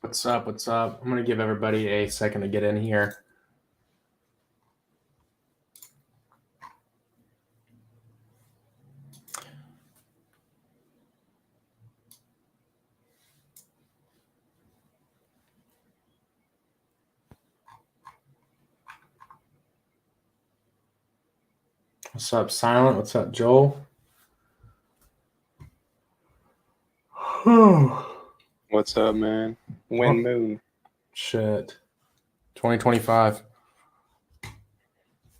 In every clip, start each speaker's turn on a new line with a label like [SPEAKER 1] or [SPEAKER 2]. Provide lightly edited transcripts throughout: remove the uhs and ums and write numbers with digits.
[SPEAKER 1] What's up? What's up? I'm going to give everybody a second to get in here. What's up, Silent? What's up, Joel?
[SPEAKER 2] What's up, man? Wind moon.
[SPEAKER 1] Shit. 2025.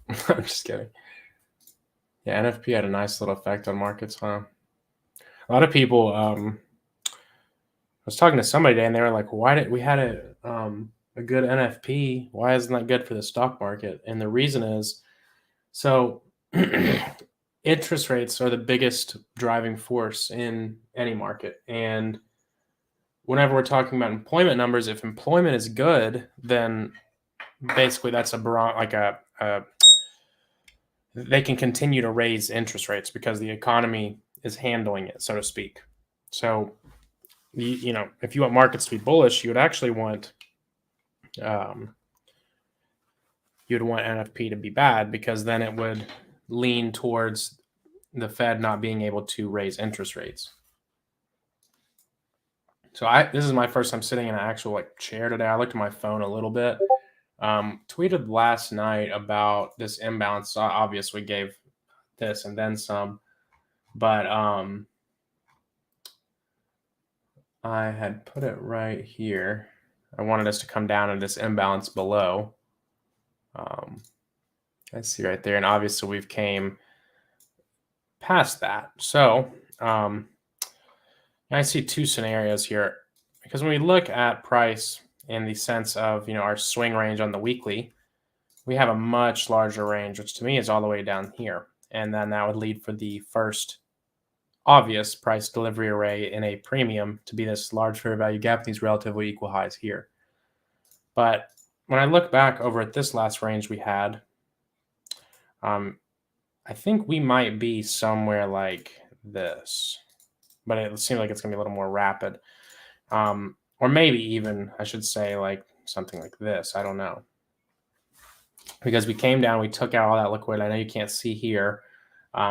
[SPEAKER 1] I'm just kidding. Yeah, NFP had a nice little effect on markets, huh? A lot of people, I was talking to somebody today and they were like, why did we had a good NFP? Why isn't that good for the stock market? And the reason is, so interest rates are the biggest driving force in any market. And whenever we're talking about employment numbers, if employment is good, then basically that's they can continue to raise interest rates because the economy is handling it, so to speak. So, you know, if you want markets to be bullish, you would actually want NFP to be bad, because then it would lean towards the Fed not being able to raise interest rates. So this is my first time sitting in an actual chair today. I looked at my phone a little bit. Tweeted last night about this imbalance. So obviously gave this and then some, but I had put it right here. I wanted us to come down to this imbalance below. I see right there, and obviously we've came past that. So I see two scenarios here, because when we look at price in the sense of, our swing range on the weekly, we have a much larger range, which to me is all the way down here. And then that would lead for the first obvious price delivery array in a premium to be this large fair value gap, these relatively equal highs here. But when I look back over at this last range we had, I think we might be somewhere like this, but it seems like it's going to be a little more rapid. Or maybe even, I should say, like something like this. I don't know. Because we came down, we took out all that liquidity. I know you can't see here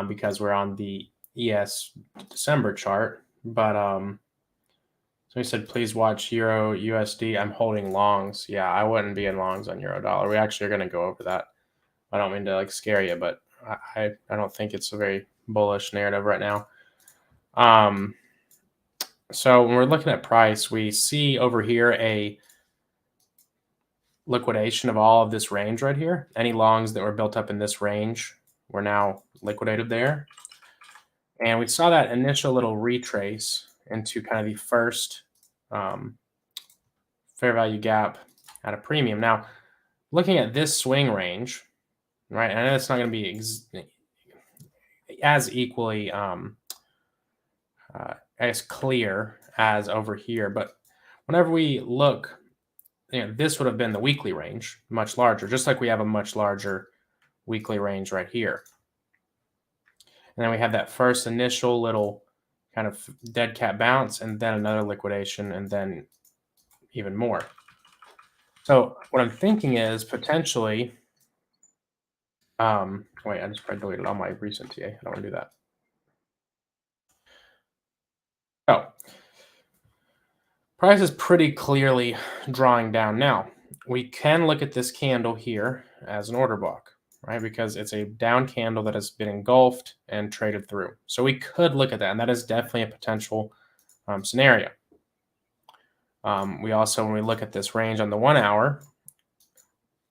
[SPEAKER 1] because we're on the ES December chart. But so he said, please watch Euro USD. I'm holding longs. Yeah, I wouldn't be in longs on Euro dollar. We actually are going to go over that. I don't mean to scare you, but I don't think it's a very bullish narrative right now. So when we're looking at price, we see over here a liquidation of all of this range right here. Any longs that were built up in this range were now liquidated there. And we saw that initial little retrace into kind of the first fair value gap at a premium. Now, looking at this swing range, right, and I know it's not going to be as equally as clear as over here, but whenever we look, this would have been the weekly range, much larger, just like we have a much larger weekly range right here. And then we have that first initial little kind of dead cat bounce, and then another liquidation, and then even more. So what I'm thinking is potentially, wait, I just probably deleted all my recent TA. I don't want to do that. So price is pretty clearly drawing down now. We can look at this candle here as an order block, right? Because it's a down candle that has been engulfed and traded through. So we could look at that, and that is definitely a potential scenario. We also, when we look at this range on the 1 hour,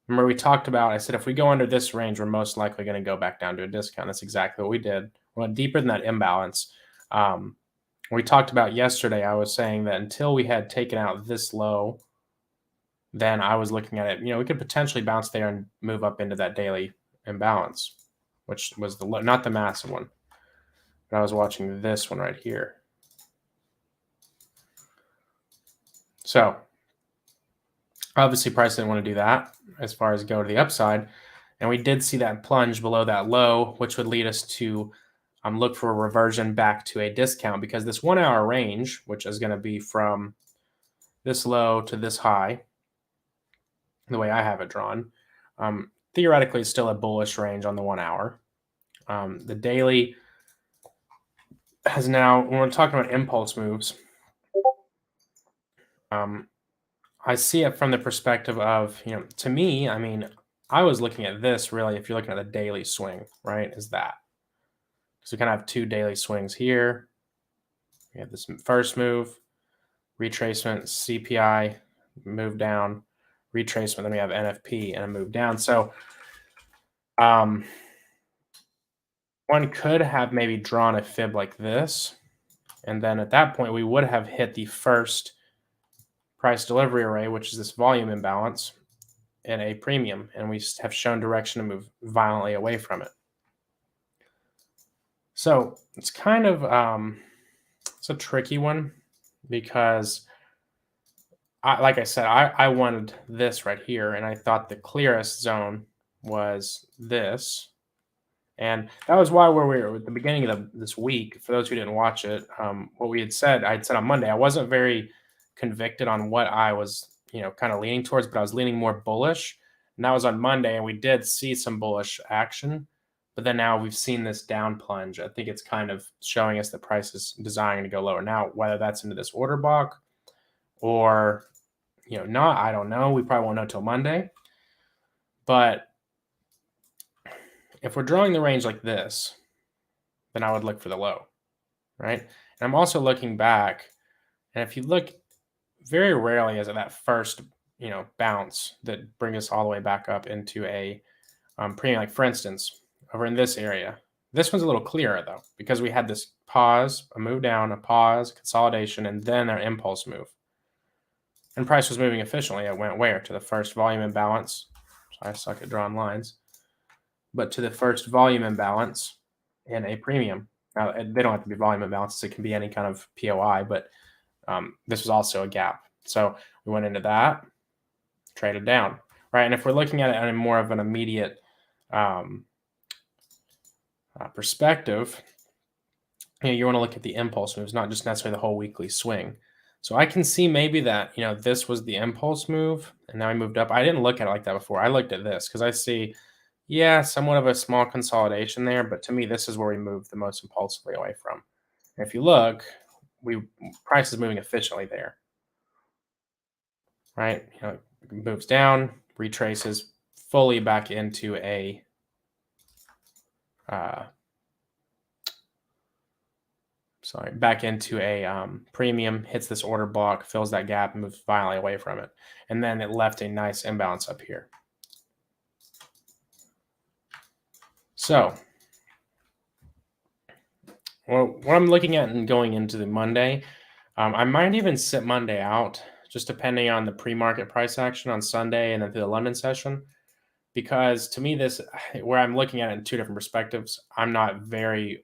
[SPEAKER 1] remember we talked about, I said, if we go under this range, we're most likely going to go back down to a discount. That's exactly what we did. We went deeper than that imbalance. We talked about yesterday, I was saying that until we had taken out this low, then I was looking at it, we could potentially bounce there and move up into that daily imbalance, which was not the massive one, but I was watching this one right here. So obviously price didn't want to do that as far as go to the upside. And we did see that plunge below that low, which would lead us to look for a reversion back to a discount, because this 1 hour range, which is going to be from this low to this high, the way I have it drawn, theoretically it's still a bullish range on the 1 hour. The daily has now, when we're talking about impulse moves, I see it from the perspective of, to me, I mean, I was looking at this really, if you're looking at the daily swing, right, is that. So we kind of have two daily swings here. We have this first move, retracement, CPI, move down, retracement, then we have NFP and a move down. So one could have maybe drawn a fib like this, and then at that point we would have hit the first price delivery array, which is this volume imbalance, in a premium, and we have shown direction to move violently away from it. So it's kind of it's a tricky one because like I said, I wanted this right here, and I thought the clearest zone was this. And that was why we were at the beginning of this week, for those who didn't watch it, what we had said, I'd said on Monday, I wasn't very convicted on what I was, kind of leaning towards, but I was leaning more bullish. And that was on Monday, and we did see some bullish action. But then now we've seen this down plunge. I think it's kind of showing us the price is desiring to go lower. Now, whether that's into this order block or, not, I don't know. We probably won't know till Monday. But if we're drawing the range like this, then I would look for the low, right? And I'm also looking back, and if you look, very rarely is it that first, bounce that brings us all the way back up into a premium. Like for instance, over in this area, this one's a little clearer though, because we had this pause, a move down, a pause, consolidation, and then our impulse move. And price was moving efficiently. It went where? To the first volume imbalance. So I suck at drawing lines. But to the first volume imbalance in a premium. Now, they don't have to be volume imbalances. It can be any kind of POI, but this was also a gap. So we went into that, traded down, right? And if we're looking at it in more of an immediate perspective, you want to look at the impulse moves, not just necessarily the whole weekly swing. So I can see maybe that, this was the impulse move, and now I moved up. I didn't look at it like that before. I looked at this because I see, somewhat of a small consolidation there, but to me, this is where we moved the most impulsively away from. And if you look, price is moving efficiently there, right? It moves down, retraces fully back into a premium, hits this order block, fills that gap, and moves violently away from it. And then it left a nice imbalance up here. So what I'm looking at and going into the Monday, I might even sit Monday out, just depending on the pre-market price action on Sunday and then through the London session. Because to me, where I'm looking at it in two different perspectives, I'm not very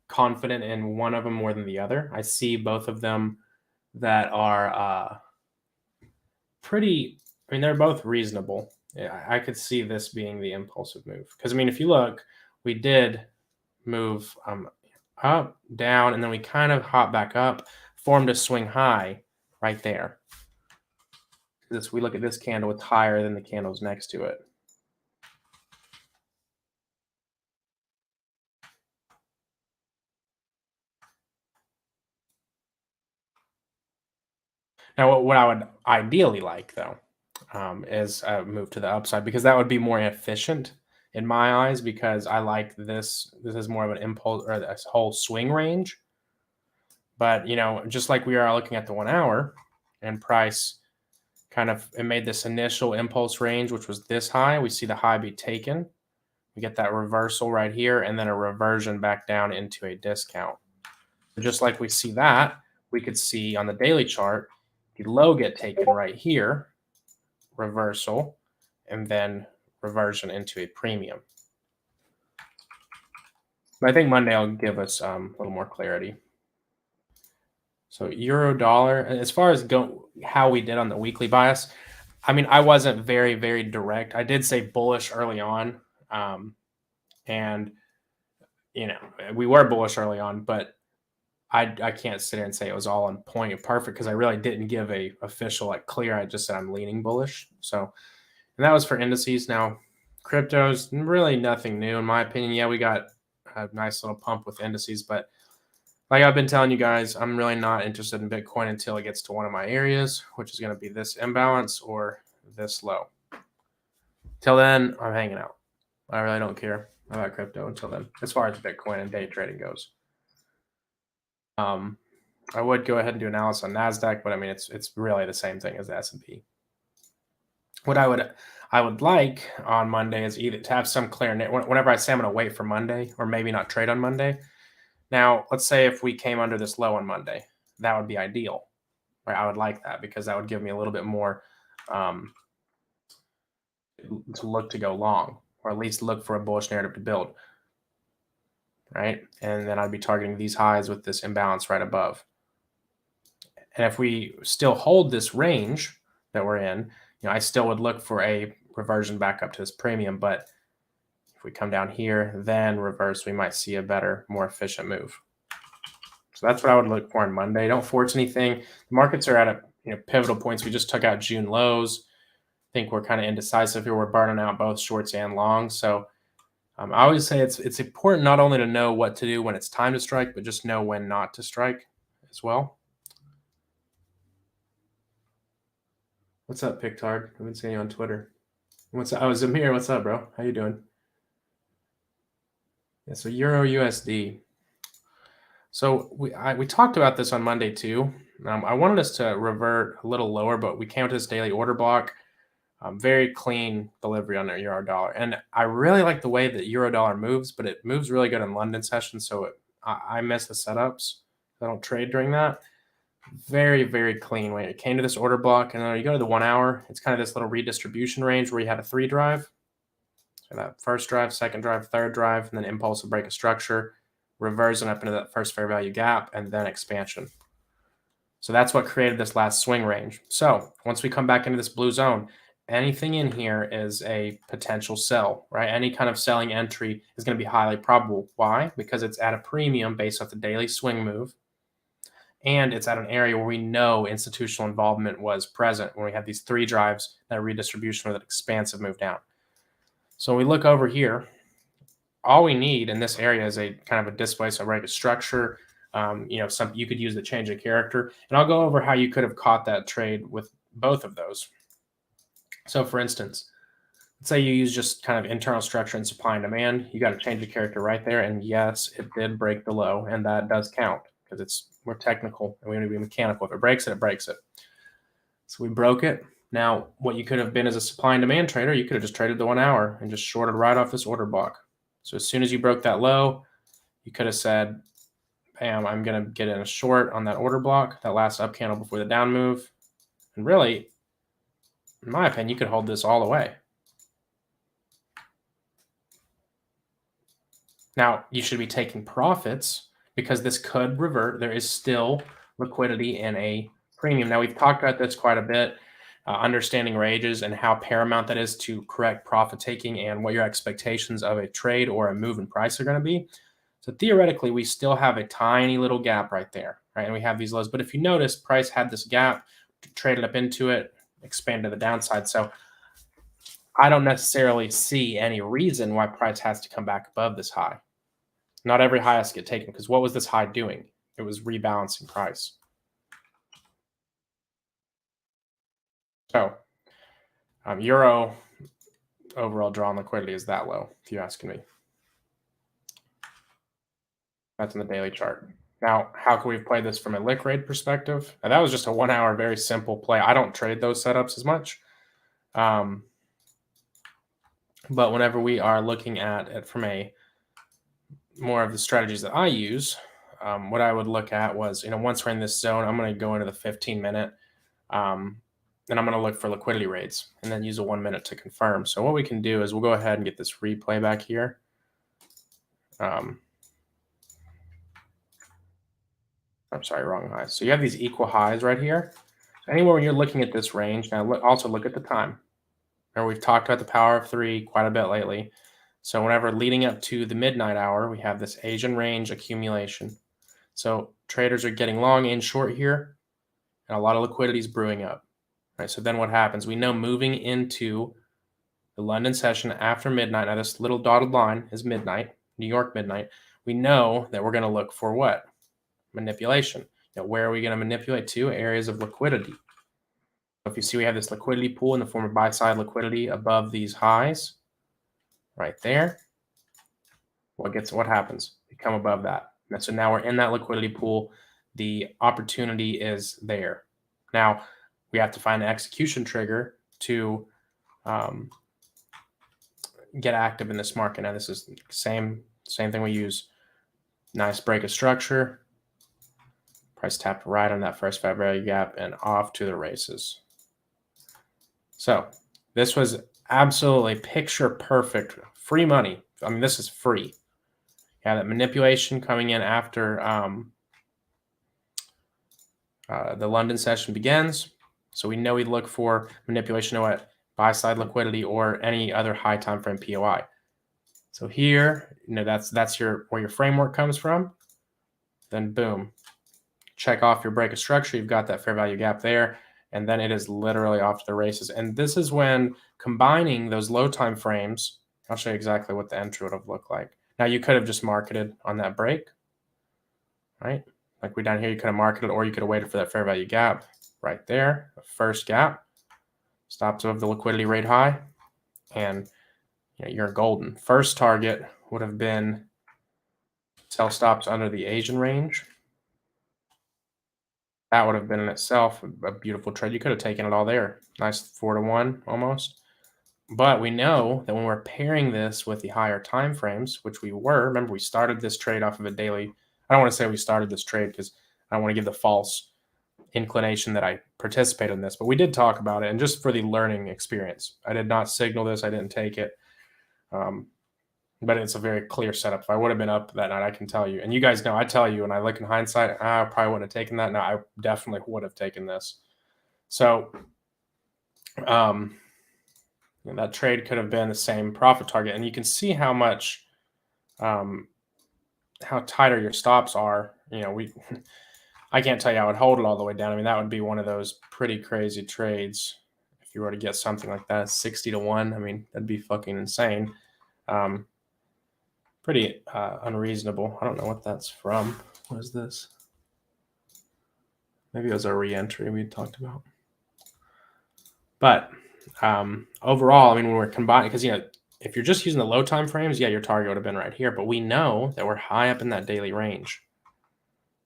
[SPEAKER 1] confident in one of them more than the other. I see both of them that are pretty, they're both reasonable. I could see this being the impulsive move. Because, if you look, we did move up, down, and then we kind of hop back up, formed a swing high right there. We look at this candle, it's higher than the candles next to it. Now, what I would ideally like, though, is a move to the upside, because that would be more efficient in my eyes, because I like this. This is more of an impulse, or a whole swing range. But, just like we are looking at the 1 hour, and price it made this initial impulse range, which was this high. We see the high be taken. We get that reversal right here, and then a reversion back down into a discount. Just like we see that, we could see on the daily chart, the low get taken right here, reversal, and then reversion into a premium. But I think Monday will give us a little more clarity. So euro dollar, as far as how we did on the weekly bias, I wasn't very, very direct. I did say bullish early on, and we were bullish early on, but I can't sit here and say it was all on point and perfect because I really didn't give a official like clear. I just said I'm leaning bullish. So, and that was for indices. Now, cryptos really nothing new in my opinion. Yeah, we got a nice little pump with indices, but like I've been telling you guys, I'm really not interested in Bitcoin until it gets to one of my areas, which is going to be this imbalance or this low. Till then, I'm hanging out. I really don't care about crypto until then, as far as Bitcoin and day trading goes. I would go ahead and do analysis on NASDAQ, but I mean, it's really the same thing as the S&P. What I would like on Monday is either to have some clear, whenever I say I'm going to wait for Monday or maybe not trade on Monday. Now, let's say if we came under this low on Monday, that would be ideal. Right? I would like that because that would give me a little bit more to look to go long, or at least look for a bullish narrative to build. Right? And then I'd be targeting these highs with this imbalance right above. And if we still hold this range that we're in, I still would look for a reversion back up to this premium. But if we come down here, then reverse, we might see a better, more efficient move. So that's what I would look for on Monday. Don't force anything. The markets are at pivotal points. We just took out June lows. I think we're kind of indecisive here. We're burning out both shorts and longs. So I always say it's important not only to know what to do when it's time to strike, but just know when not to strike as well. What's up, Pictard? I've been seeing you on Twitter. What's up? Oh, Zamir, what's up, bro? How you doing? Yeah, so EURUSD. So we talked about this on Monday too. I wanted us to revert a little lower, but we came to this daily order block. Very clean delivery on our euro dollar, and I really like the way that euro dollar moves, but it moves really good in London session. So I miss the setups. I don't trade during that. Very, very clean when it came to this order block. And you go to the 1 hour, it's kind of this little redistribution range where you had a 3 drive. So that first drive, second drive, third drive, and then impulse will break a structure, reversing up into that first fair value gap, and then expansion. So that's what created this last swing range. So once we come back into this blue zone, anything in here is a potential sell, right? Any kind of selling entry is going to be highly probable. Why? Because it's at a premium based off the daily swing move. And it's at an area where we know institutional involvement was present when we had these 3 drives, that redistribution or that expansive move down. So when we look over here, all we need in this area is a kind of a displacement break structure. Something you could use to change a character. And I'll go over how you could have caught that trade with both of those. So for instance, let's say you use just kind of internal structure and supply and demand. You got to change a character right there. And yes, it did break the low, and that does count because we're technical and we want to be mechanical. If it breaks it, it breaks it. So we broke it. Now, what you could have been as a supply and demand trader, you could have just traded the 1 hour and just shorted right off this order block. So as soon as you broke that low, you could have said, bam, I'm going to get in a short on that order block, that last up candle before the down move. And really, in my opinion, you could hold this all the way. Now, you should be taking profits because this could revert. There is still liquidity in a premium. Now, we've talked about this quite a bit, understanding ranges and how paramount that is to correct profit taking and what your expectations of a trade or a move in price are going to be. So theoretically, we still have a tiny little gap right there, right? And we have these lows. But if you notice, price had this gap, traded up into it, expanded to the downside. So I don't necessarily see any reason why price has to come back above this high. Not every high has to get taken because what was this high doing? It was rebalancing price. So euro overall draw on liquidity is that low, if you're asking me. That's in the daily chart. Now, how can we play this from a lick rate perspective? Now, that was just a 1 hour, very simple play. I don't trade those setups as much. But whenever we are looking at it from a more of the strategies that I use, what I would look at was, once we're in this zone, I'm going to go into the 15-minute, and I'm going to look for liquidity rates and then use a 1 minute to confirm. So what we can do is we'll go ahead and get this replay back here. I'm sorry, wrong highs. So you have these equal highs right here. So anywhere when you're looking at this range, now also look at the time. Remember, we've talked about the power of 3 quite a bit lately. So whenever leading up to the midnight hour, we have this Asian range accumulation. So traders are getting long and short here, and a lot of liquidity is brewing up. Right, so then what happens? We know moving into the London session after midnight, now this little dotted line is midnight, New York midnight, we know that we're going to look for what? Manipulation. Now, where are we going to manipulate to? Areas of liquidity. If you see, we have this liquidity pool in the form of buy-side liquidity above these highs, right there. What happens? We come above that. And so now we're in that liquidity pool. The opportunity is there. Now we have to find an execution trigger to get active in this market. Now this is same thing we use. Nice break of structure. Price tapped right on that first fair value gap and off to the races. So this was absolutely picture perfect. Free money. I mean, this is free. Yeah, that manipulation coming in after the London session begins. So we know we look for manipulation at buy side liquidity or any other high time frame POI. So here, that's where your framework comes from. Then boom, check off your break of structure. You've got that fair value gap there, and then it is literally off to the races. And this is when combining those low time frames. I'll show you exactly what the entry would have looked like. Now you could have just marketed on that break, right? Like we down here, you could have marketed, or you could have waited for that fair value gap right there, the first gap, stops above the liquidity rate high, and you're golden. First target would have been sell stops under the Asian range. That would have been in itself a beautiful trade. You could have taken it all there. Nice 4-to-1 almost. But we know that when we're pairing this with the higher time frames, which we were, remember we started this trade off of a daily. I don't want to say we started this trade because I don't want to give the false inclination that I participated in this, but we did talk about it. And just for the learning experience, I did not signal this. I didn't take it. But it's a very clear setup. If I would have been up that night, I can tell you. And you guys know, I tell you, when I look in hindsight, I probably wouldn't have taken that. No, I definitely would have taken this. So that trade could have been the same profit target. And you can see how much, how tighter your stops are. I can't tell you I would hold it all the way down. I mean, that would be one of those pretty crazy trades. If you were to get something like that, 60-to-1, I mean, that'd be fucking insane. Pretty unreasonable. I don't know what that's from. What is this? Maybe it was a re-entry we talked about. But overall, I mean, when we're combining, because if you're just using the low time frames, yeah, your target would have been right here. But we know that we're high up in that daily range.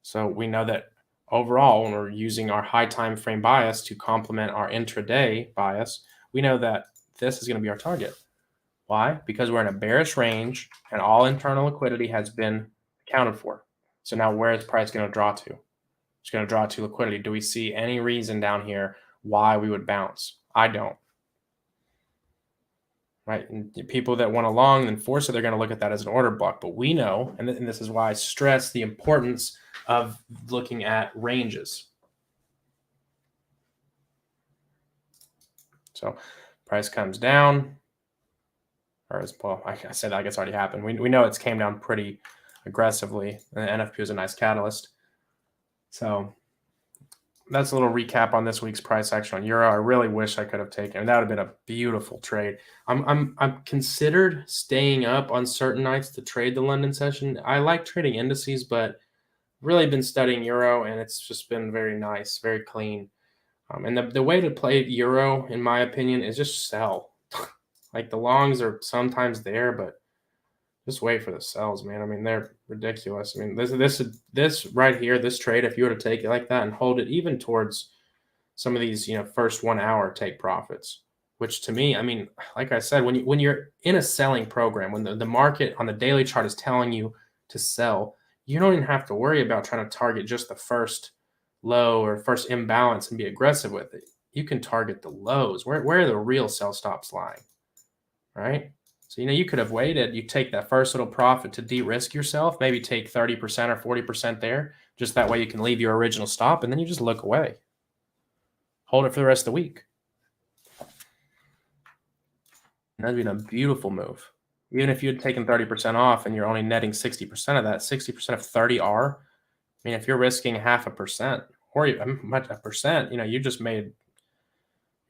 [SPEAKER 1] So we know that overall, when we're using our high time frame bias to complement our intraday bias, we know that this is going to be our target. Why? Because we're in a bearish range and all internal liquidity has been accounted for. So now where is price going to draw to? It's going to draw to liquidity. Do we see any reason down here why we would bounce? I don't. Right? And people that want to long and force it, they're going to look at that as an order block. But we know, and this is why I stress the importance of looking at ranges. So price comes down. Or well, I said I guess already happened. We know it's came down pretty aggressively, and the NFP was a nice catalyst. So that's a little recap on this week's price action on Euro. I really wish I could have taken it. That would have been a beautiful trade. I'm considered staying up on certain nights to trade the London session. I like trading indices, but really been studying Euro, and it's just been very nice, very clean. And the way to play Euro, in my opinion, is just sell. Like the longs are sometimes there, but just wait for the sells, man. I mean, they're ridiculous. I mean, this right here, this trade, if you were to take it like that and hold it even towards some of these, first 1 hour take profits, which to me, I mean, like I said, when you're in a selling program, when the market on the daily chart is telling you to sell, you don't even have to worry about trying to target just the first low or first imbalance and be aggressive with it. You can target the lows. Where are the real sell stops lying? Right? So, you could have waited. You take that first little profit to de-risk yourself, maybe take 30% or 40% there. Just that way you can leave your original stop, and then you just look away. Hold it for the rest of the week. And that'd been a beautiful move. Even if you had taken 30% off and you're only netting 60% of that, 60% of 30R, I mean, if you're risking 0.5% or even much a percent, you just made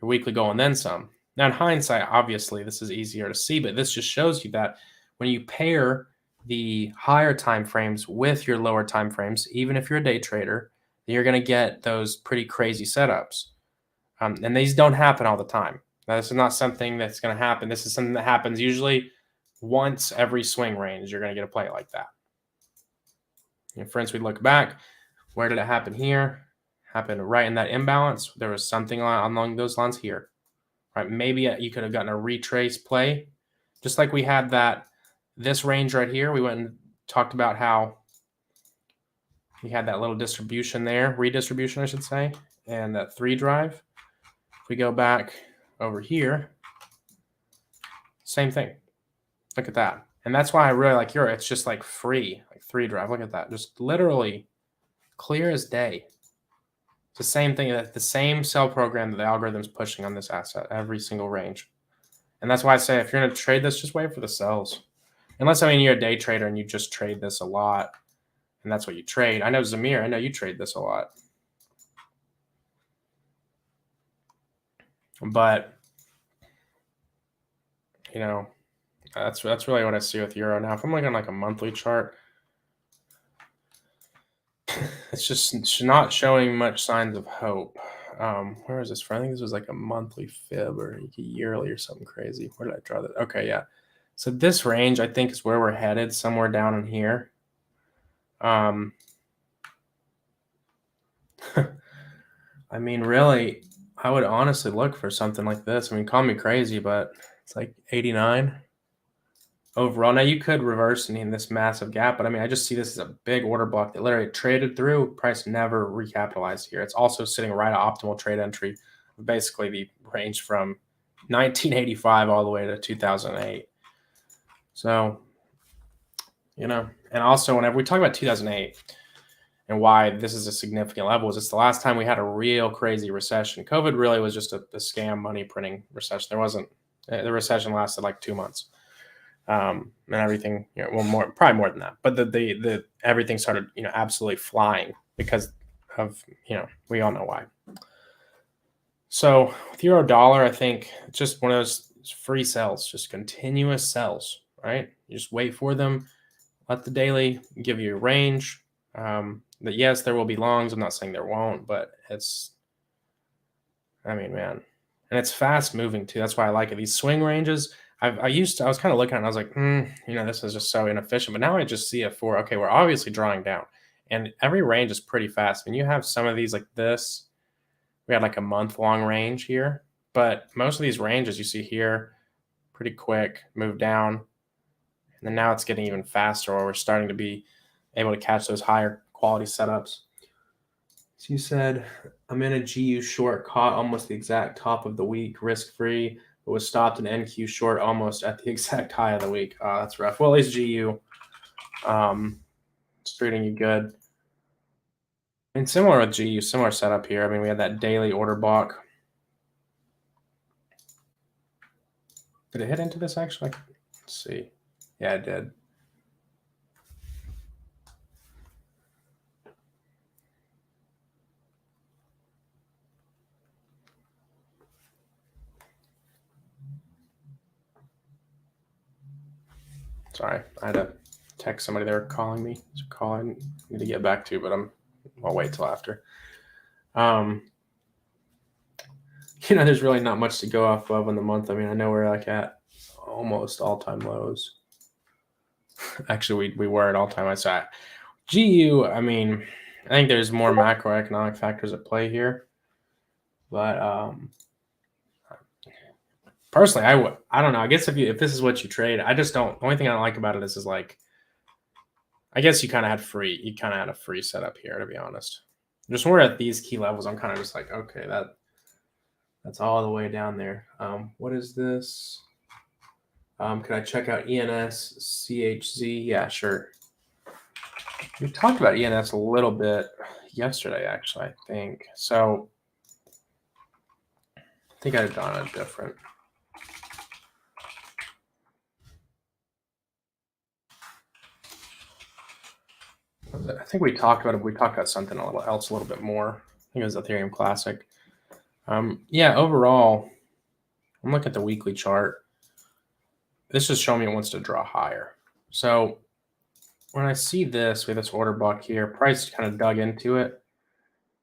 [SPEAKER 1] your weekly goal and then some. Now, in hindsight, obviously, this is easier to see, but this just shows you that when you pair the higher time frames with your lower time frames, even if you're a day trader, you're going to get those pretty crazy setups. And these don't happen all the time. Now, this is not something that's going to happen. This is something that happens usually once every swing range. You're going to get a play like that. For instance, we look back. Where did it happen here? Happened right in that imbalance. There was something along those lines here. Right? Maybe you could have gotten a retrace play. Just like we had this range right here. We went and talked about how we had that little distribution there, redistribution, I should say, and that 3 drive. If we go back over here, same thing. Look at that. And that's why I really like Euro. It's just like free, like 3 drive. Look at that. Just literally clear as day. It's the same thing, the same sell program that the algorithm's pushing on this asset, every single range. And that's why I say if you're going to trade this, just wait for the sells. Unless, you're a day trader and you just trade this a lot, and that's what you trade. I know, Zamir, I know you trade this a lot. But, that's really what I see with Euro. Now, if I'm looking at like a monthly chart, it's just not showing much signs of hope. Where is this from? I think this was like a monthly fib or a yearly or something crazy. Where did I draw that? Okay, yeah. So this range, I think, is where we're headed, somewhere down in here. Really, I would honestly look for something like this. Call me crazy, but it's like 89 overall. Now, you could reverse in this massive gap, but I just see this as a big order block that literally traded through. Price never recapitalized here. It's also sitting right at optimal trade entry, basically the range from 1985 all the way to 2008. So, and also whenever we talk about 2008 and why this is a significant level, is it's the last time we had a real crazy recession. COVID really was just a scam money printing recession. There wasn't, the recession lasted like 2 months. And everything, probably more than that, but the everything started, absolutely flying because of, we all know why. So with euro dollar, I think it's just one of those free sells, just continuous sells, right? You just wait for them, let the daily give you a range. That yes, there will be longs. I'm not saying there won't, but it's, man, and it's fast moving too. That's why I like it. These swing ranges, I was kind of looking at it and I was like, this is just so inefficient. But now I just see it for, okay, we're obviously drawing down. And every range is pretty fast. You have some of these like this. We had like a month-long range here. But most of these ranges you see here, pretty quick, move down. And then now it's getting even faster, or we're starting to be able to catch those higher quality setups. So you said, I'm in a GU short, caught almost the exact top of the week, risk-free, but was stopped in NQ short almost at the exact high of the week. That's rough. Well, at least GU it's treating you good. And similar with GU, similar setup here. We had that daily order block. Did it hit into this actually? Let's see. Yeah, it did. Sorry, I had to text somebody. They were calling me. It's a call I need to get back to, but I'll wait till after. There's really not much to go off of in the month. I know we're like at almost all-time lows. Actually, we were at all-time highs. So GU, I think there's more macroeconomic factors at play here. But personally, I don't know. I guess if this is what you trade, I just don't. The only thing I don't like about it is like, I guess you kind of had a free setup here, to be honest. Just when we're at these key levels, I'm kind of just like, okay, that's all the way down there. What is this? Can I check out ENSUSD? Yeah, sure. We talked about ENS a little bit yesterday, actually, I think. So I think I'd done it different. I think we talked about it. We talked about something else a little bit more. I think it was Ethereum Classic. Yeah, overall, I'm looking at the weekly chart. This is showing me it wants to draw higher. So when I see this, we have this order block here. Price kind of dug into it.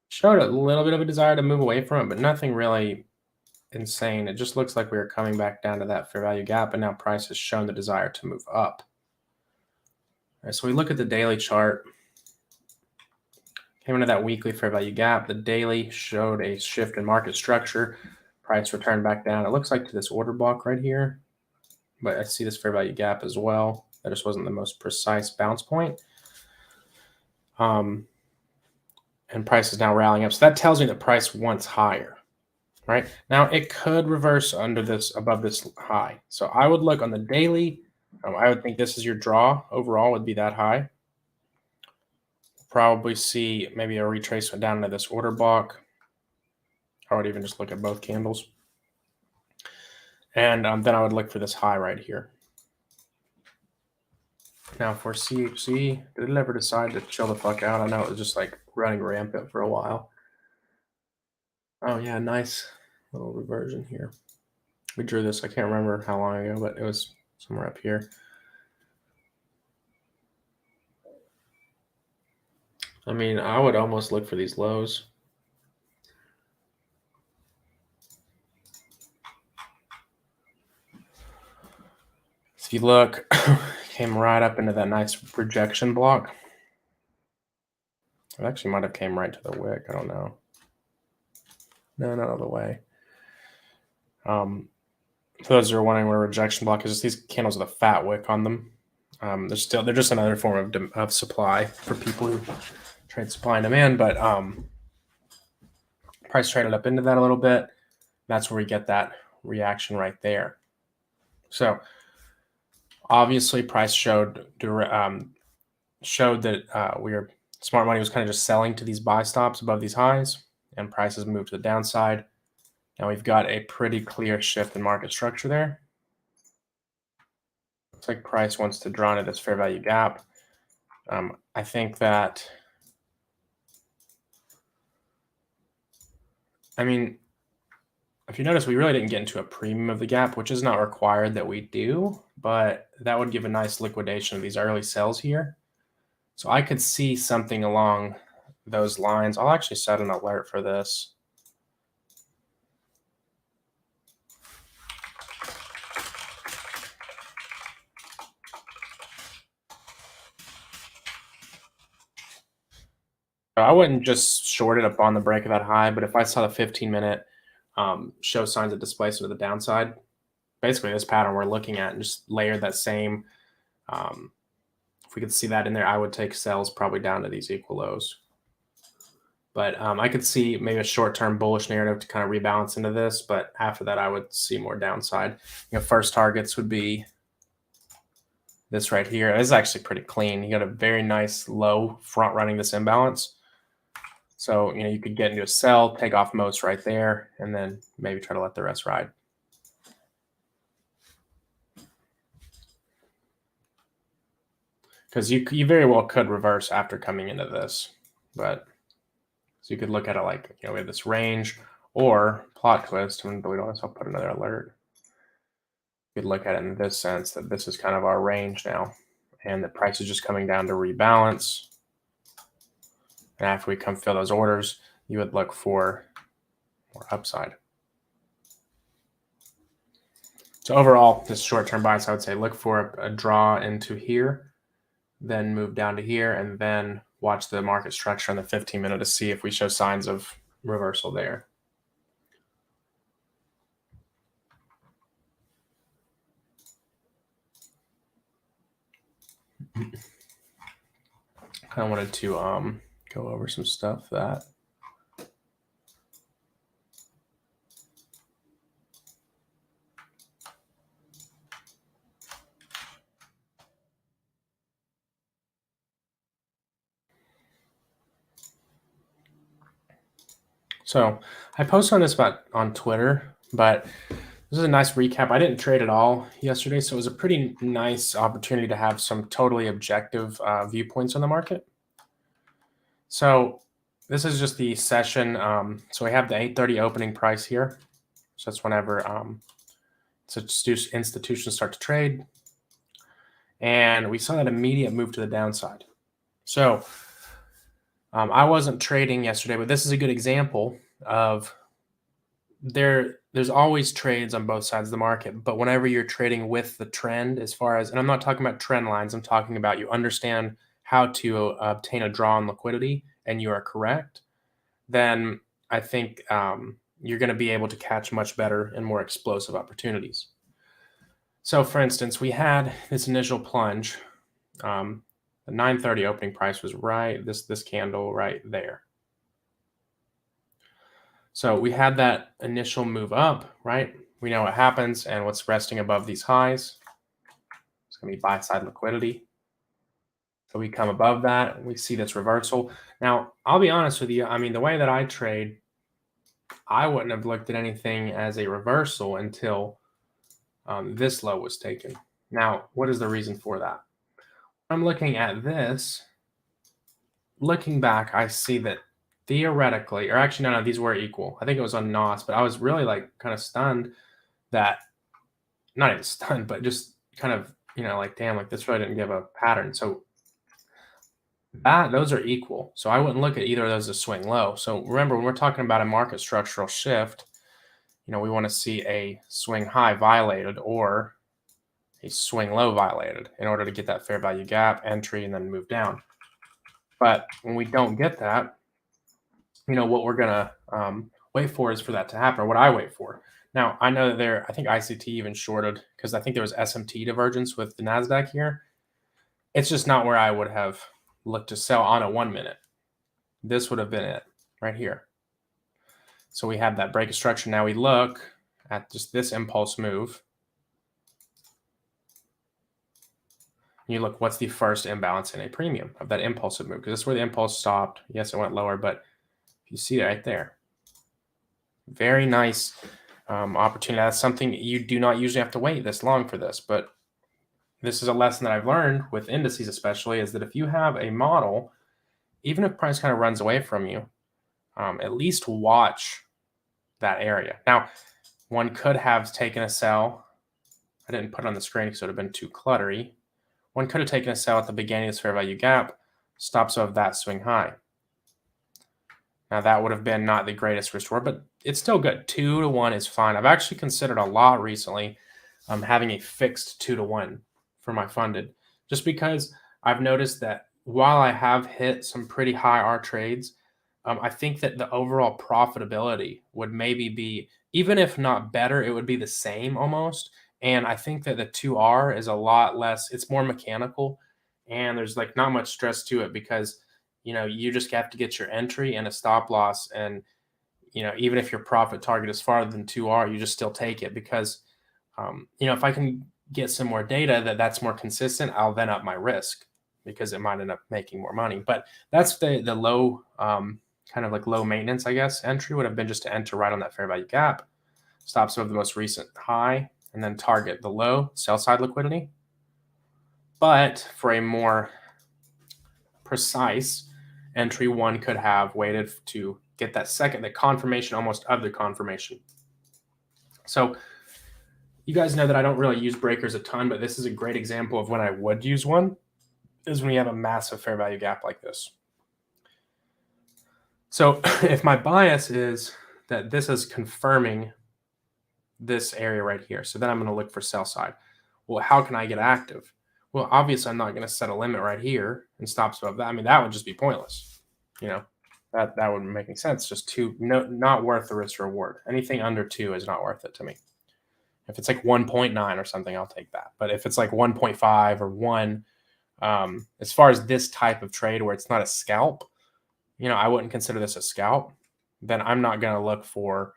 [SPEAKER 1] Showed a little bit of a desire to move away from it, but nothing really insane. It just looks like we are coming back down to that fair value gap, and now price has shown the desire to move up. All right, so we look at the daily chart. Came into that weekly fair value gap. The daily showed a shift in market structure. Price returned back down. It looks like to this order block right here, but I see this fair value gap as well. That just wasn't the most precise bounce point. And price is now rallying up. So that tells me that price wants higher, right? Now it could reverse under this, above this high. So I would look on the daily. I would think this is your draw overall would be that high. Probably see maybe a retracement down into this order block. I would even just look at both candles. And then I would look for this high right here. Now for CHC, did it ever decide to chill the fuck out? I know it was just like running rampant for a while. Oh yeah, nice little reversion here. We drew this, I can't remember how long ago, but it was somewhere up here. I mean, I would almost look for these lows. If you look, came right up into that nice rejection block. It actually might have came right to the wick. I don't know. No, not all the way. For those who are wondering what a rejection block is, just these candles with a fat wick on them. They're just another form of supply for people who trade supply and demand. But price traded up into that a little bit. That's where we get that reaction right there. So obviously, price showed that smart money was kind of just selling to these buy stops above these highs, and prices moved to the downside. Now we've got a pretty clear shift in market structure there. Looks like price wants to draw into this fair value gap. I think that, I mean, if you notice, we really didn't get into a premium of the gap, which is not required that we do, but that would give a nice liquidation of these early sells here. So I could see something along those lines. I'll actually set an alert for this. I wouldn't just short it up on the break of that high, but if I saw the 15-minute show signs of displacement to the downside, basically this pattern we're looking at, and just layer that same, if we could see that in there, I would take sells probably down to these equal lows. But I could see maybe a short-term bullish narrative to kind of rebalance into this, but after that I would see more downside. First targets would be this right here. This is actually pretty clean. You got a very nice low front running this imbalance. So, you could get into a sell, take off most right there, and then maybe try to let the rest ride. Because you very well could reverse after coming into this. But so you could look at it like, we have this range, or plot twist, and delete all this, I'll put another alert. You could look at it in this sense that this is kind of our range now, and the price is just coming down to rebalance. And after we come fill those orders, you would look for more upside. So overall, this short-term bias, I would say look for a draw into here, then move down to here, and then watch the market structure on the 15-minute to see if we show signs of reversal there. I wanted to go over some stuff that so I posted on this on Twitter, but this is a nice recap. I didn't trade at all yesterday, so it was a pretty nice opportunity to have some totally objective viewpoints on the market. So this is just the session. So we have the 8:30 opening price here. So that's whenever institutions start to trade. And we saw that immediate move to the downside. So I wasn't trading yesterday, but this is a good example of there's always trades on both sides of the market. But whenever you're trading with the trend, as far as, and I'm not talking about trend lines, I'm talking about you understand how to obtain a draw on liquidity and you are correct, then I think you're going to be able to catch much better and more explosive opportunities. So for instance, we had this initial plunge. The 9:30 opening price was right, this candle right there. So we had that initial move up, right? We know what happens and what's resting above these highs. It's going to be buy side liquidity. So we come above that, we see this reversal. Now, I'll be honest with you. I mean, the way that I trade, I wouldn't have looked at anything as a reversal until this low was taken. Now, what is the reason for that? I'm looking at this. Looking back, I see that theoretically, or actually, no, these were equal. I think it was on NOS, but I was really like kind of stunned that, not even stunned, but just kind of, like, damn, like this really didn't give a pattern. So those are equal. So I wouldn't look at either of those as swing low. So remember, when we're talking about a market structural shift, we want to see a swing high violated or a swing low violated in order to get that fair value gap entry and then move down. But when we don't get that, what we're going to wait for is for that to happen, or what I wait for. Now, I know that I think ICT even shorted because I think there was SMT divergence with the NASDAQ here. It's just not where I would have looked to sell on a 1 minute. This would have been it right here. So we have that break of structure. Now we look at just this impulse move. You look, what's the first imbalance in a premium of that impulsive move? Because that's where the impulse stopped. Yes, it went lower, but you see it right there. Very nice opportunity. That's something you do not usually have to wait this long for this, but this is a lesson that I've learned with indices especially, is that if you have a model, even if price kind of runs away from you, at least watch that area. Now, one could have taken a sell. I didn't put it on the screen because it would have been too cluttery. One could have taken a sell at the beginning of this fair value gap, stops of that swing high. Now that would have been not the greatest risk reward, but it's still good. 2 to 1 is fine. I've actually considered a lot recently having a fixed 2 to 1 for my funded, just because I've noticed that while I have hit some pretty high R trades, I think that the overall profitability would maybe be, even if not better, it would be the same almost. And I think that the 2R is a lot less, it's more mechanical, and there's like not much stress to it because, you just have to get your entry and a stop loss. And, even if your profit target is farther than 2R, you just still take it because, if I can get some more data that's more consistent, I'll then up my risk because it might end up making more money. But that's the low, kind of like low maintenance, I guess, entry would have been just to enter right on that fair value gap, stops over the most recent high, and then target the low, sell side liquidity. But for a more precise entry, one could have waited to get that the confirmation almost of the confirmation. So you guys know that I don't really use breakers a ton, but this is a great example of when I would use one, is when we have a massive fair value gap like this. So if my bias is that this is confirming this area right here, so then I'm going to look for sell side. Well, how can I get active? Well, obviously I'm not going to set a limit right here and stops above that. I mean, that would just be pointless. That wouldn't make any sense. Just not worth the risk reward. Anything under 2 is not worth it to me. If it's like 1.9 or something, I'll take that. But if it's like 1.5 or 1, as far as this type of trade where it's not a scalp, I wouldn't consider this a scalp, then I'm not going to look for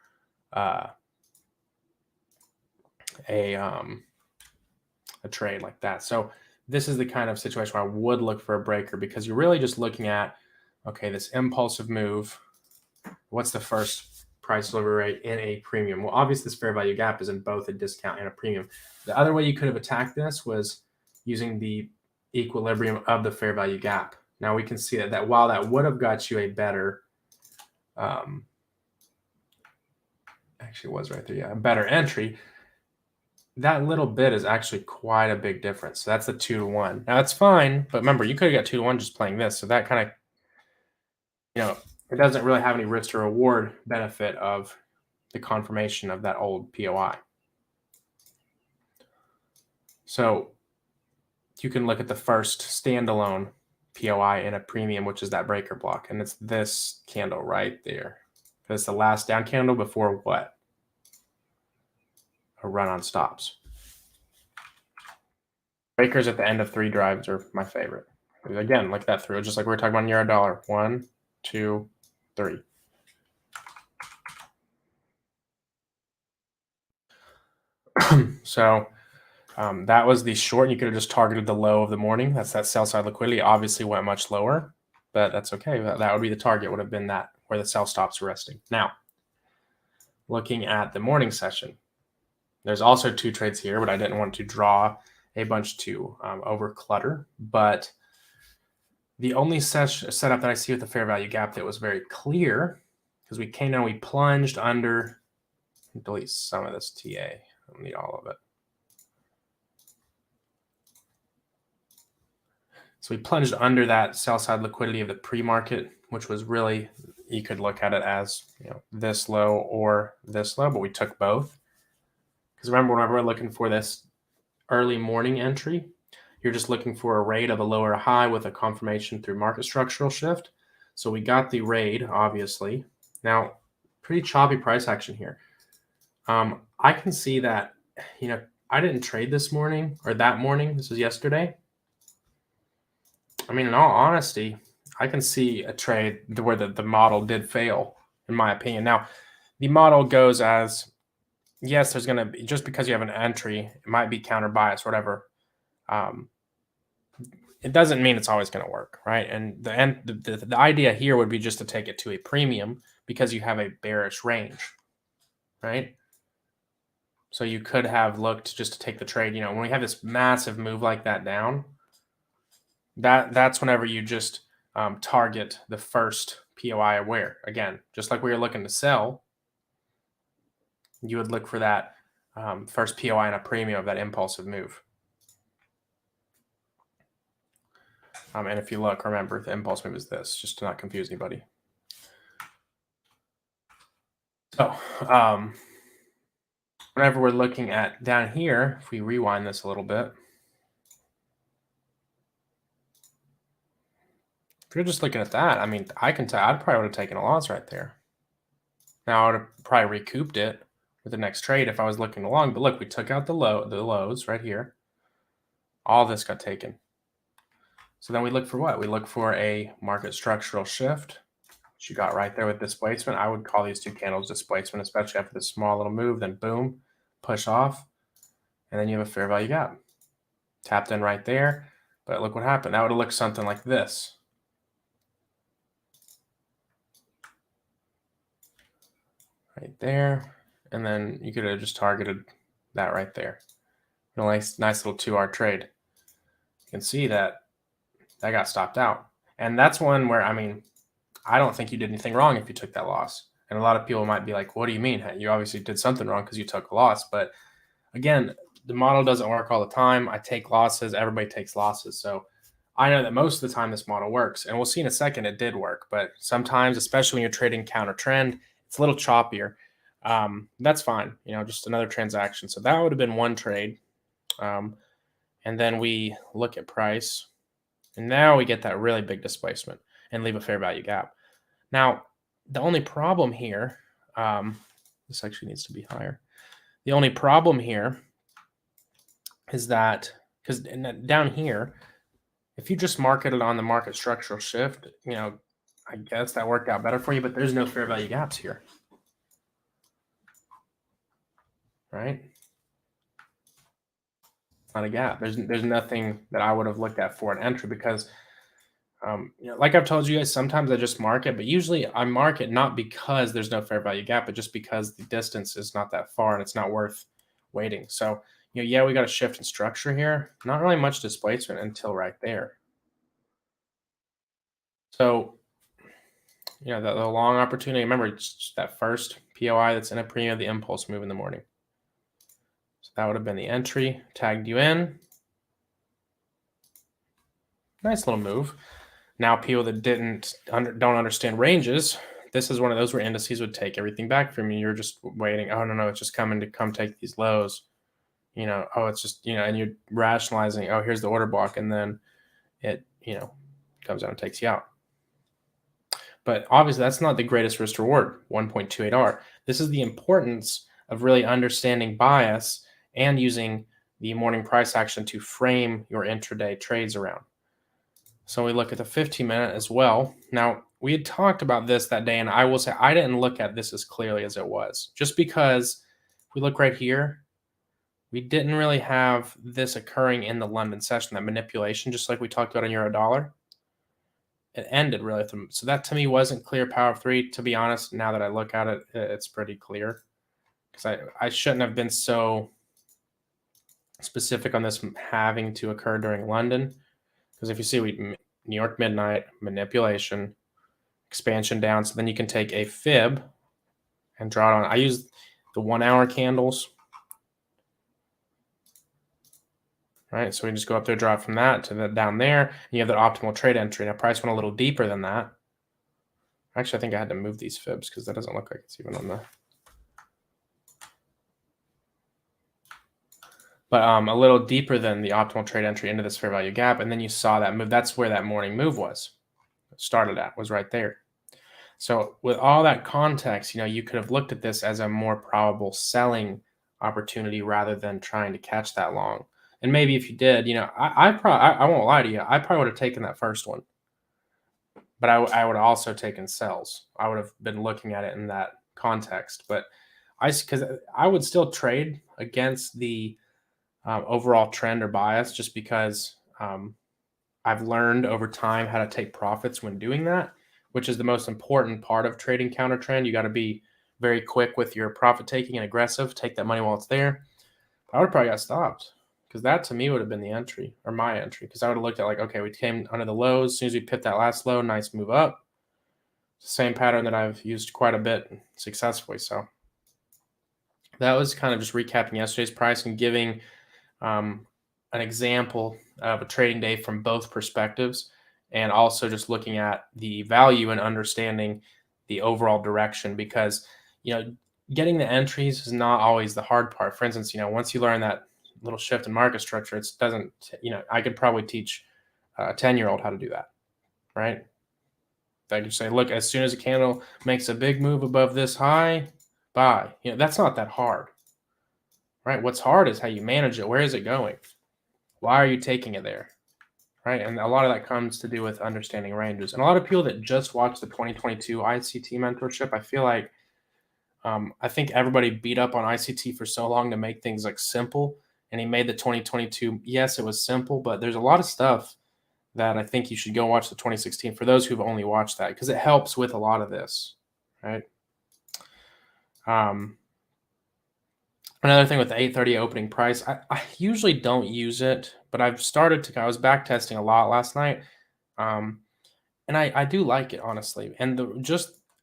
[SPEAKER 1] a trade like that. So this is the kind of situation where I would look for a breaker, because you're really just looking at, okay, this impulsive move, what's the first price delivery rate in a premium? Well, obviously this fair value gap is in both a discount and a premium. The other way you could have attacked this was using the equilibrium of the fair value gap. Now we can see that while that would have got you a better, actually it was right there, yeah, a better entry, that little bit is actually quite a big difference. So that's the 2-to-1. Now that's fine, but remember, you could have got 2-to-1 just playing this. So that kind of, it doesn't really have any risk to reward benefit of the confirmation of that old POI. So you can look at the first standalone POI in a premium, which is that breaker block. And it's this candle right there. It's the last down candle before what? A run on stops. Breakers at the end of 3 drives are my favorite. Again, like that through, just like we were talking about Euro dollar. 1, 2, 3. So that was the short. You could have just targeted the low of the morning. That's that sell side liquidity. Obviously went much lower, but that's okay. That would be the target, would have been that where the sell stops are resting. Now, looking at the morning session, there's also 2 trades here, but I didn't want to draw a bunch to over clutter. But the only setup that I see with the fair value gap that was very clear, because we came down, we plunged under, delete some of this TA. I don't need all of it. So we plunged under that sell side liquidity of the pre-market, which was really, you could look at it as this low or this low, but we took both. Because remember, whenever we're looking for this early morning entry, you're just looking for a raid of a lower high with a confirmation through market structural shift. So we got the raid, obviously. Now, pretty choppy price action here. I can see that, I didn't trade this morning or that morning. This was yesterday. I mean, in all honesty, I can see a trade where the model did fail, in my opinion. Now, the model goes as, yes, there's going to be, just because you have an entry, it might be counter bias, whatever. It doesn't mean it's always going to work, right? And the idea here would be just to take it to a premium because you have a bearish range, right? So you could have looked just to take the trade. When we have this massive move like that down, that's whenever you just target the first POI aware. Again, just like we were looking to sell, you would look for that first POI and a premium of that impulsive move. And if you look, remember, the impulse move is this, just to not confuse anybody. So whenever we're looking at down here, if we rewind this a little bit, if you're just looking at that, I mean, I can tell I'd probably would have taken a loss right there. Now I would have probably recouped it with the next trade if I was looking along. But look, we took out the lows right here. All this got taken. So then we look for what? We look for a market structural shift, which you got right there with displacement. I would call these 2 candles displacement, especially after this small little move. Then boom, push off, and then you have a fair value gap. Tapped in right there, but look what happened. That would have looked something like this. Right there, and then you could have just targeted that right there. A nice little 2-hour trade. You can see that got stopped out. And that's one where, I mean, I don't think you did anything wrong if you took that loss. And a lot of people might be like, what do you mean? You obviously did something wrong because you took a loss. But again, the model doesn't work all the time. I take losses. Everybody takes losses. So I know that most of the time this model works. And we'll see in a second it did work. But sometimes, especially when you're trading counter trend, it's a little choppier. That's fine. Just another transaction. So that would have been one trade. And then we look at price. And now we get that really big displacement and leave a fair value gap. Now, the only problem here, this actually needs to be higher. The only problem here is that, because down here, if you just market it on the market structural shift, I guess that worked out better for you, but there's no fair value gaps here. Right? It's not a gap. There's nothing that I would have looked at for an entry because like I've told you guys, sometimes I just mark it, but usually I mark it not because there's no fair value gap, but just because the distance is not that far and it's not worth waiting. So, yeah, we got a shift in structure here. Not really much displacement until right there. So, you know, the long opportunity, remember, it's just that first POI that's in a premium of the impulse move in the morning. So that would have been the entry, tagged you in. Nice little move. Now people that don't understand ranges, this is one of those where indices would take everything back from you. You're just waiting. Oh, no, it's just coming to come take these lows. You know, oh, it's just, you know, and you're rationalizing, oh, here's the order block. And then it, you know, comes out and takes you out. But obviously that's not the greatest risk reward, 1.28R. This is the importance of really understanding bias and using the morning price action to frame your intraday trades around. So we look at the 15-minute as well. Now, we had talked about this that day, and I will say I didn't look at this as clearly as it was. Just because if we look right here, we didn't really have this occurring in the London session, that manipulation, just like we talked about in euro dollar. It ended really. So that to me wasn't clear power of three. To be honest, now that I look at it, it's pretty clear. Because I shouldn't have been so specific on this having to occur during London. Because if you see, New York midnight, manipulation, expansion down. So then you can take a fib and draw it on. I use the 1 hour candles. Right, so we just go up there, draw it from that to the down there, and you have that optimal trade entry. Now price went a little deeper than that. Actually, I think I had to move these fibs because that doesn't look like it's even on the. But a little deeper than the optimal trade entry into this fair value gap, and then you saw that move. That's where that morning move was. Started at was right there. So with all that context, you know, you could have looked at this as a more probable selling opportunity rather than trying to catch that long. And maybe if you did, you know, I won't lie to you, I probably would have taken that first one. But I would have also taken sells. I would have been looking at it in that context. But because I would still trade against the overall trend or bias, just because I've learned over time how to take profits when doing that, which is the most important part of trading counter trend. You got to be very quick with your profit taking and aggressive. Take that money while it's there. I would have probably got stopped, because that to me would have been the entry, or my entry, because I would have looked at like, okay, we came under the lows. As soon as we picked that last low, nice move up. Same pattern that I've used quite a bit successfully. So that was kind of just recapping yesterday's price and giving an example of a trading day from both perspectives, and also just looking at the value and understanding the overall direction, because, you know, getting the entries is not always the hard part. For instance, you know, once you learn that little shift in market structure, it doesn't, you know, I could probably teach a 10-year-old how to do that, right? I could say, look, as soon as a candle makes a big move above this high, buy. You know, that's not that hard, right? What's hard is how you manage it. Where is it going? Why are you taking it there? Right. And a lot of that comes to do with understanding ranges. And a lot of people that just watch the 2022 ICT mentorship, I feel like I think everybody beat up on ICT for so long to make things like simple. And he made the 2022. Yes, it was simple, but there's a lot of stuff that I think you should go watch the 2016 for those who've only watched that, because it helps with a lot of this. Right. Another thing with the 830 opening price, I usually don't use it, but I've started to. I was back testing a lot last night, and I do like it, honestly. And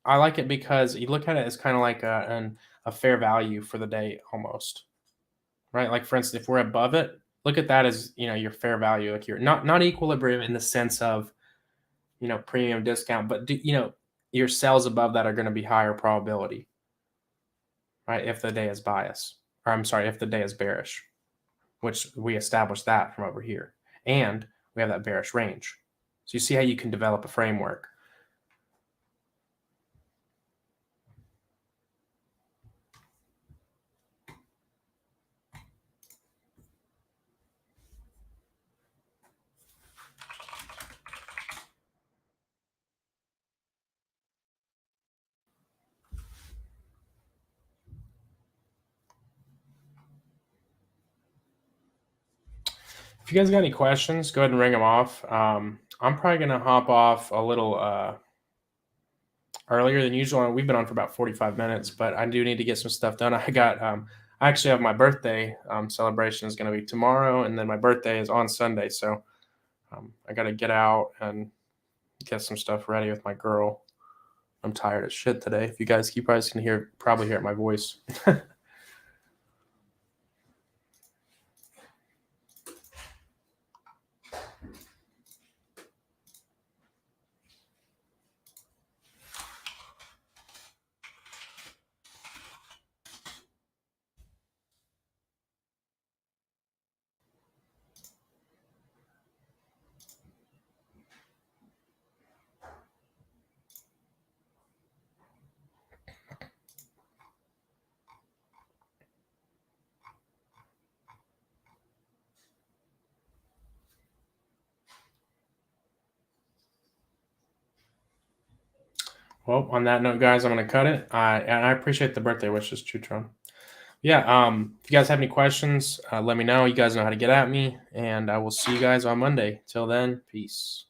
[SPEAKER 1] I like it because you look at it as kind of like a fair value for the day almost, right? Like for instance, if we're above it, look at that as, you know, your fair value, like you're not equilibrium in the sense of, you know, premium discount, but you know, your sales above that are going to be higher probability, right? If the day is bias. Or I'm sorry, if the day is bearish, which we established that from over here. And we have that bearish range. So you see how you can develop a framework. If you guys got any questions, go ahead and ring them off. I'm probably going to hop off a little earlier than usual. We've been on for about 45 minutes, but I do need to get some stuff done. I actually have my birthday celebration is going to be tomorrow, and then my birthday is on Sunday. So I got to get out and get some stuff ready with my girl. I'm tired as shit today. If you guys can probably hear my voice. Well, on that note, guys, I'm going to cut it. And I appreciate the birthday wishes, Chutron. Yeah, if you guys have any questions, let me know. You guys know how to get at me, and I will see you guys on Monday. Till then, peace.